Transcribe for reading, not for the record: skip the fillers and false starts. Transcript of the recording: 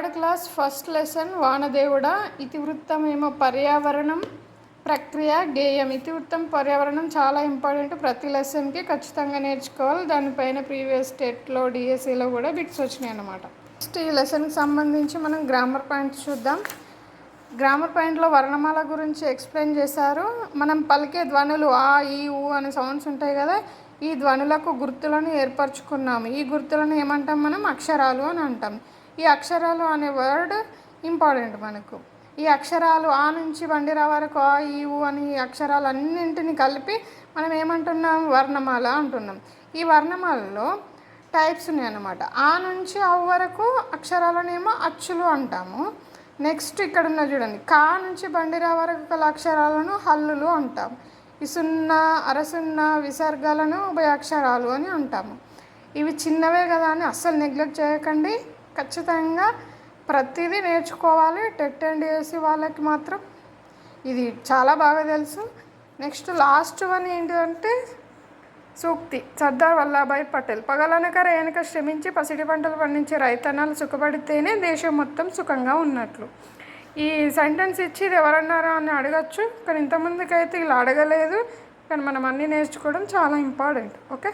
Third class first lesson వానదేవుడా. ఇతివృత్తమేమో పర్యావరణం, ప్రక్రియ, గేయం. ఇతివృత్తం పర్యావరణం చాలా ఇంపార్టెంట్, ప్రతి లెసన్కి ఖచ్చితంగా నేర్చుకోవాలి. దానిపైన ప్రీవియస్ స్టేట్లో డిఎస్సిలో కూడా బిట్స్ వచ్చినాయి అన్నమాట. నెక్స్ట్ ఈ లెసన్కి సంబంధించి మనం గ్రామర్ పాయింట్స్ చూద్దాం. గ్రామర్ పాయింట్లో వర్ణమాల గురించి ఎక్స్ప్లెయిన్ చేశారు. మనం పలికే ధ్వనులు ఆ, ఈ, ఊ అనే సౌండ్స్ ఉంటాయి కదా, ఈ ధ్వనులకు గుర్తులను ఏర్పరచుకున్నాము. ఈ గుర్తులను ఏమంటాం మనం? అక్షరాలు అని అంటాం. ఈ అక్షరాలు అనే వర్డ్ ఇంపార్టెంట్ మనకు. ఈ అక్షరాలు ఆ నుంచి బండిరా వరకు ఆ, ఈ, ఊ అని ఈ అక్షరాలు అన్నింటిని కలిపి మనం ఏమంటున్నాం? వర్ణమాల అంటున్నాం. ఈ వర్ణమాలలో టైప్స్ ఉన్నాయి అన్నమాట. ఆ నుంచి ఆ వరకు అక్షరాలనేమో అచ్చులు అంటాము. నెక్స్ట్ ఇక్కడ ఉన్న చూడండి, కా నుంచి బండిరా వరకు గల అక్షరాలను హల్లులు అంటాం. ఈ సున్నా, అరసున్నా, విసర్గాలను ఉభయాక్షరాలు అని అంటాము. ఇవి చిన్నవే కదా అని అస్సలు నెగ్లెక్ట్ చేయకండి. ఖచ్చితంగా ప్రతిదీ నేర్చుకోవాలి. టెట్ అండ్ డిఎస్సి వాళ్ళకి మాత్రం ఇది చాలా బాగా తెలుసు. నెక్స్ట్ లాస్ట్ వన్ ఏంటంటే సూక్తి. సర్దార్ వల్లభాయ్ పటేల్. పగలనక రేయనక శ్రమించి పసిడి పంటలు పండించే రైతన్నలు సుఖపడితేనే దేశం మొత్తం సుఖంగా ఉన్నట్లు. ఈ సెంటెన్స్ ఇచ్చి ఇది ఎవరన్నారా అని అడగచ్చు, కానీ ఇంతకుముందుకైతే ఇలా అడగలేదు. కానీ మనం అన్నీ నేర్చుకోవడం చాలా ఇంపార్టెంట్. ఓకే.